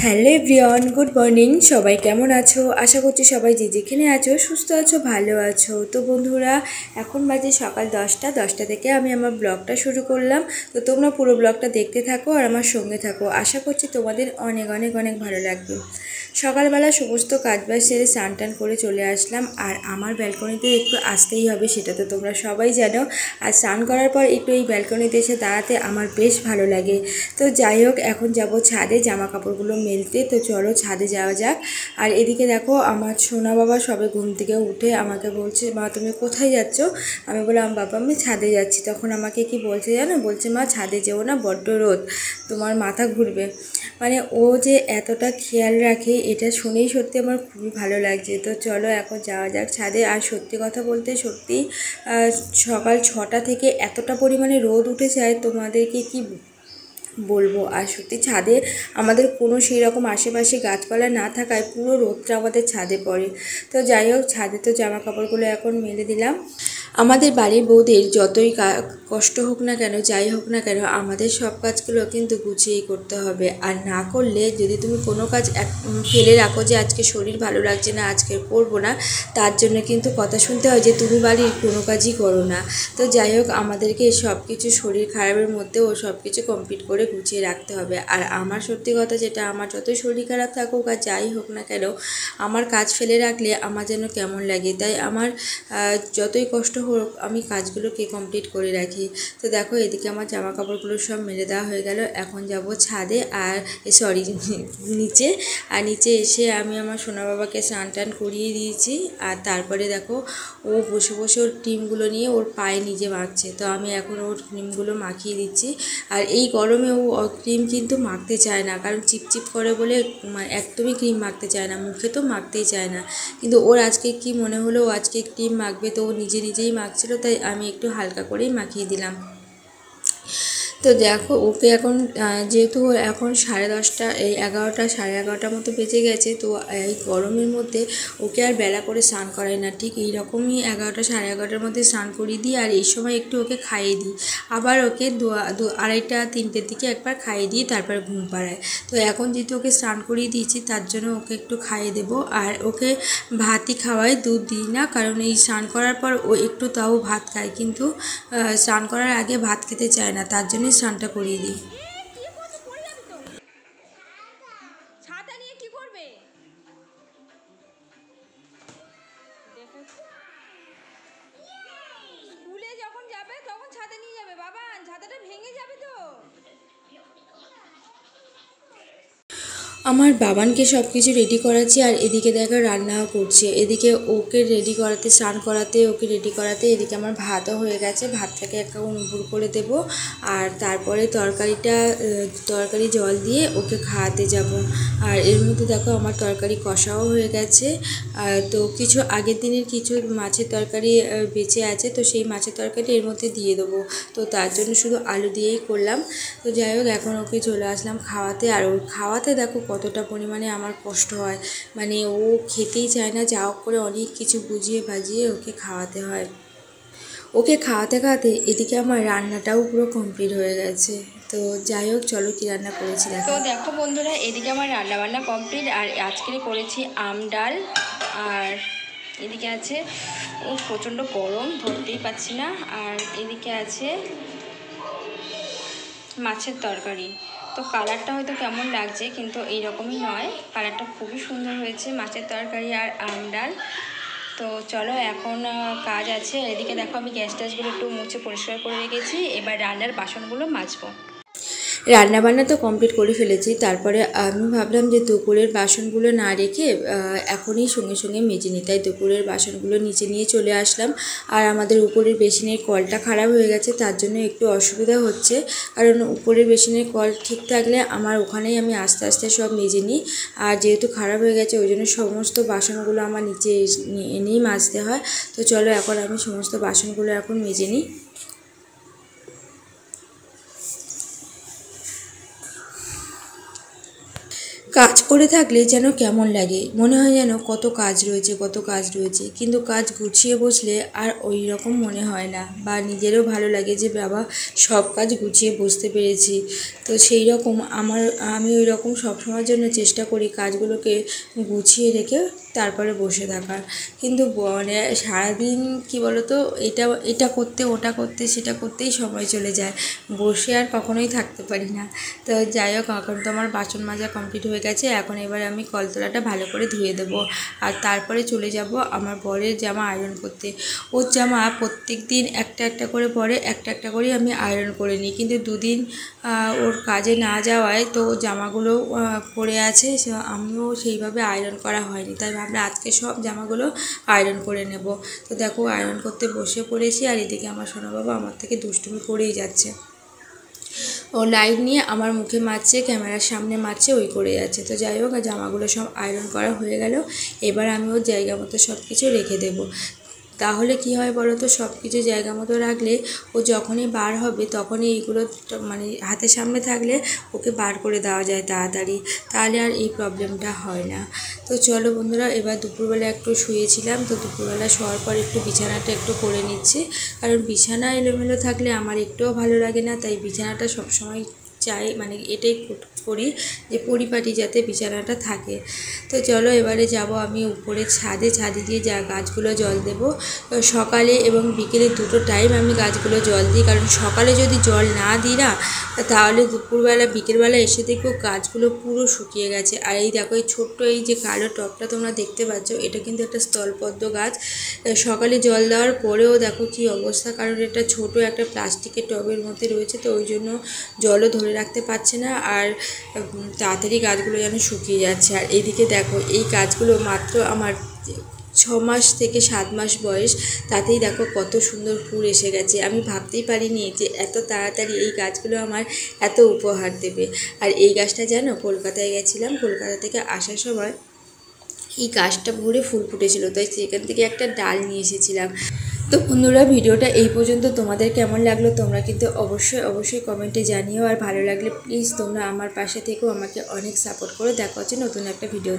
Hello everyone, good morning. সবাই কেমন আছো? আশা করছি সবাই যে যেখানে আছো সুস্থ আছো, ভালো আছো। তো বন্ধুরা, এখন বাজে সকাল 10টা থেকে আমি আমার ব্লগটা শুরু করলাম। তো তোমরা পুরো ব্লগটা দেখতে থাকো আর আমার সঙ্গে থাকো। আশা করছি তোমাদের অনেক অনেক অনেক ভালো লাগবে। সকালবেলা সমস্ত কাজবাজ সেরে স্নান টান করে চলে আসলাম। আর আমার ব্যালকনিতে একটু আসতেই হবে, সেটা তো তোমরা সবাই জানো। আর স্নান করার পর একটু এই ব্যালকনিতে এসে দাঁড়াতে আমার বেশ ভালো লাগে। তো যাই হোক, এখন যাব ছাদে জামা কাপড়গুলো মেলতে। তো চলো ছাদে যাওয়া যাক। আর এদিকে দেখো, আমার সোনা বাবা সবে ঘুম থেকে উঠে আমাকে বলছে, মা তুমি কোথায় যাচ্ছ? আমি বললাম, বাবা আমি ছাদে যাচ্ছি। তখন আমাকে কি বলছে জানো? বলছে, মা ছাদে যেও না, বড্ড রোদ, তোমার মাথা ঘুরবে। মানে ও যে এতটা খেয়াল রাখে, এটা শুনেই সত্যি আমার খুবই ভালো লাগছে। তো চলো এখন যাওয়া যাক ছাদে। আর সত্যি কথা বলতে সত্যি সকাল 6টা থেকে এতটা পরিমাণে রোদ উঠে যায়, তোমাদেরকে কি বলবো। আর সত্যি ছাদে আমাদের কোনো সেই রকম আশেপাশে গাছপালা না থাকায় পুরো রোদটা আমাদের ছাদে পড়ে। তো যাই হোক, ছাদে তো জামা কাপড়গুলো এখন মেলে দিলাম। আমাদের বাড়ির বউদের যতই কষ্ট হোক না কেন, যাই হোক না কেন, আমাদের সব কাজগুলো কিন্তু গুছিয়েই করতে হবে। আর না করলে, যদি তুমি কোনো কাজ ফেলে রাখো যে আজকে শরীর ভালো লাগছে না, আজকে করবো না, তার জন্য কিন্তু কথা শুনতে হয় যে তুমি বাড়ির কোনো কাজই করো না। তো যাই হোক, আমাদেরকে সব কিছু শরীর খারাপের মধ্যেও সব কিছু কমপ্লিট করে গুছিয়ে রাখতে হবে। আর আমার সত্যি কথা যেটা, আমার যতই শরীর খারাপ থাকুক আর যাই হোক না কেন, আমার কাজ ফেলে রাখলে আমার যেন কেমন লাগে। তাই আমার যতই কষ্ট হোক, আমি কাজগুলোকে কমপ্লিট করে রাখি। তো দেখো, এদিকে আমার জামা কাপড়গুলো সব মেলে দেওয়া হয়ে গেল। এখন যাব ছাদে, আর সরি নিচে। আর নিচে এসে আমি আমার সোনা বাবাকে স্নান টান করিয়ে দিয়েছি। আর তারপরে দেখো, ও বসে বসে ওর ক্রিমগুলো নিয়ে ওর পায়ে নিজে মাখছে। তো আমি এখন ওর ক্রিমগুলো মাখিয়ে দিচ্ছি। আর এই গরমে ও ক্রিম কিন্তু মাখতে চায় না, কারণ চিপচিপ করে বলে একদমই ক্রিম মাখতে চায় না, মুখে তো মাখতেই চায় না। কিন্তু ওর আজকে কি মনে হলো, ও আজকে ক্রিম মাখবে, তো ও নিজে নিজেই মাখছিল, তাই আমি একটু হালকা করেই মাখিয়ে দিলাম। তো দেখো, ওকে এখন যেহেতু এখন 10:30, এই 11টা 11:30 মতো বেজে গেছে। তো এই গরমের মধ্যে ওকে আর বেলা করে স্নান করাই না, ঠিক এইরকমই 11টা 11:30টার মধ্যে স্নান করিয়ে দিই। আর এই সময় একটু ওকে খাইয়ে দিই, আবার ওকে 2:30 3টের দিকে একবার খাইয়ে দিই, তারপর ঘুম পাড়ায়। তো এখন যেহেতু ওকে স্নান করিয়ে দিয়েছি, তার জন্য ওকে একটু খাইয়ে দেবো। আর ওকে ভাতই খাওয়াই, দুধ দিই না, কারণ এই স্নান করার পর ও একটু তাও ভাত খায়, কিন্তু স্নান করার আগে ভাত খেতে চায় না, তার জন্যই স্নানটা করিয়ে দিই। ছাতা নিয়ে কি করবে? স্কুলে যখন যাবে তখন ছাতা নিয়ে যাবে বাবা, ছাতাটা ভেঙে যাবে তো। আমার বাবানকে সব কিছু রেডি করাচ্ছি, আর এদিকে দেখো রান্নাও করছে। এদিকে ওকে রেডি করাতে, স্নান করাতে, ওকে রেডি করাতে এদিকে আমার ভাতও হয়ে গেছে। ভাতটাকে এখন উপর করে দেব। আর তারপরে তরকারি জল দিয়ে ওকে খাওয়াতে যাব। আর এর মধ্যে দেখো, আমার তরকারি কষাও হয়ে গেছে। তো কিছু আগের দিনের কিছু মাছের তরকারি বেঁচে আছে, তো সেই মাছের তরকারি এর মধ্যে দিয়ে দেবো। তো তার জন্য শুধু আলু দিয়েই করলাম। তো যাই হোক, এখন ওকে চলে আসলাম খাওয়াতে। আর ওর খাওয়াতে দেখো কতটা পরিমাণে আমার কষ্ট হয়। মানে ও খেতেই চায় না, যা হোক করে অনেক কিছু বুঝিয়ে বাজিয়ে ওকে খাওয়াতে হয়। ওকে খাওয়াতে খাওয়াতে এদিকে আমার রান্নাটাও পুরো কমপ্লিট হয়ে গেছে। তো যাই হোক, চলো কী রান্না করেছি তো দেখো। দেখো বন্ধুরা, এদিকে আমার রান্না বান্না কমপ্লিট। আর আজকে করেছি আম ডাল। আর এদিকে আছে, ও প্রচণ্ড গরম, ধরতেই পাচ্ছি না। আর এদিকে আছে মাছের তরকারি। তো কালারটা হয়তো কেমন লাগছে, কিন্তু এইরকমই নয়, কালারটা খুবই সুন্দর হয়েছে। মাছের তরকারি আর আম ডাল। তো চলো, এখন কাজ আছে। এদিকে দেখো, আমি গ্যাস ট্যাসগুলো একটু মুছে পরিষ্কার করে রেখেছি। এবার রান্নার বাসনগুলো মাজবো। রান্নাবান্না তো কমপ্লিট করে ফেলেছি। তারপরে আমি ভাবলাম যে দুপুরের বাসনগুলো না রেখে এখনই সঙ্গে সঙ্গে মেজে নিই, তাই দুপুরের বাসনগুলো নিচে নিয়ে চলে আসলাম। আর আমাদের উপরের বেসিনের কলটা খারাপ হয়ে গেছে, তার জন্য একটু অসুবিধা হচ্ছে। কারণ উপরের বেসিনের কল ঠিক থাকলে আমার ওখানেই আমি আস্তে আস্তে সব মেজে নিই। আর যেহেতু খারাপ হয়ে গেছে, ওই জন্য সমস্ত বাসনগুলো আমার নিচে এনেই মাজতে হয়। তো চলো, এখন আমি সমস্ত বাসনগুলো এখন মেজে নিই। কাজ করে থাকলে যেন কেমন লাগে, মনে হয় যেন কত কাজ রয়েছে কত কাজ রয়েছে, কিন্তু কাজ গুছিয়ে বসলে আর ওই রকম মনে হয় না, বা নিজেরও ভালো লাগে যে বাবা সব কাজ গুছিয়ে বসতে পেরেছি। তো সেই রকম আমি ওই রকম সবসময়ের জন্য চেষ্টা করি কাজগুলোকে গুছিয়ে রেখে তারপরে বসে থাকার। কিন্তু মানে সারাদিন কী বলো তো, এটা করতে ওটা করতে সেটা করতেই সময় চলে যায়, বসে আর কখনোই থাকতে পারি না। তো যাই হোক, এখন তো আমার বাসন মাজা কমপ্লিট হয়ে গেছে, এখন এবার আমি কলতলাটা ভালো করে ধুয়ে দেবো, আর তারপরে চলে যাব আমার বরের জামা আয়রন করতে। ওর জামা প্রত্যেক দিন একটা একটা করে পরে, একটা একটা করেই আমি আয়রন করে নিই, কিন্তু দুদিন ওর কাজে না যাওয়ায় তো জামাগুলো পড়ে আছে, আমিও সেইভাবে আয়রন করা হয়নি, তাই ভাবলাম আজকে সব জামাগুলো আয়রন করে নেব। তো দেখো আয়রন করতে বসে পড়েছি, আর এদিকে আমার সোনা বাবা আমার থেকে দুষ্টুমি করেই যাচ্ছে, ও লাইট নিয়ে আমার মুখে মারছে, ক্যামেরার সামনে মারছে, ওই করে যাচ্ছে। তো যাই হোক, জামাগুলো সব আয়রন করা হয়ে গেল, এবার আমি ওর জায়গা মতো সব কিছু রেখে দেবো। তাহলে কি হয় বলো তো, সব কিছু জায়গা মতো রাখলে ও যখনই বার হবে তখনই এইগুলো মানে হাতের সামনে থাকলে ওকে বার করে দেওয়া যায় তাড়াতাড়ি, তাহলে আর এই প্রবলেমটা হয় না। তো চলো বন্ধুরা, এবার দুপুরবেলা একটু শুয়েছিলাম, তো দুপুরবেলা শোয়ার পর একটু বিছানাটা একটু করে নিচ্ছি, কারণ বিছানা এলোমেলো থাকলে আমার একটুও ভালো লাগে না, তাই বিছানাটা সবসময় চাই, মানে এটাই করি যে পরিপাটি যাতে বিছানাটা থাকে। তো চলো এবারে যাব আমি উপরে ছাদে দিয়ে যা গাছগুলো জল দেব। সকালে এবং বিকেলে দুটো টাইম আমি গাছগুলো জল দিই, কারণ সকালে যদি জল না দিই না, তাহলে দুপুরবেলা বিকেলবেলা এসে দেখবো গাছগুলো পুরো শুকিয়ে গেছে। আর এই দেখো, এই ছোট্ট এই যে কালো টবটা তোমরা দেখতে পাচ্ছ, এটা কিন্তু একটা স্থলপদ্ম গাছ। সকালে জল দেওয়ার পরেও দেখো কি অবস্থা, কারণ এটা ছোট একটা প্লাস্টিকের টবের মধ্যে রয়েছে, তো ওই জন্য জলও ধরে রাখতে পারছে না, আর তাড়াতাড়ি গাছগুলো যেন শুকিয়ে যাচ্ছে। আর এইদিকে দেখো, এই গাছগুলো মাত্র আমার 6 মাস থেকে 7 মাস বয়স, তাতেই দেখো কত সুন্দর ফুল এসে গেছে। আমি ভাবতেই পারিনি যে এত তাড়াতাড়ি এই গাছগুলো আমার এত উপহার দেবে। আর এই গাছটা যেন কলকাতায় গেছিলাম, কলকাতা থেকে আসার সময় এই গাছটা ভরে ফুল ফুটেছিল, তাই সেখান থেকে একটা ডাল নিয়ে এসেছিলাম। তো বন্ধুরা, ভিডিওটা এই পর্যন্ত তোমাদের কেমন লাগলো তোমরা কিন্তু অবশ্যই কমেন্টে জানিও, আর ভালো লাগলে প্লিজ তোমরা আমার পাশে থেকেও আমাকে অনেক সাপোর্ট করো। দেখা হচ্ছে নতুন একটা ভিডিও।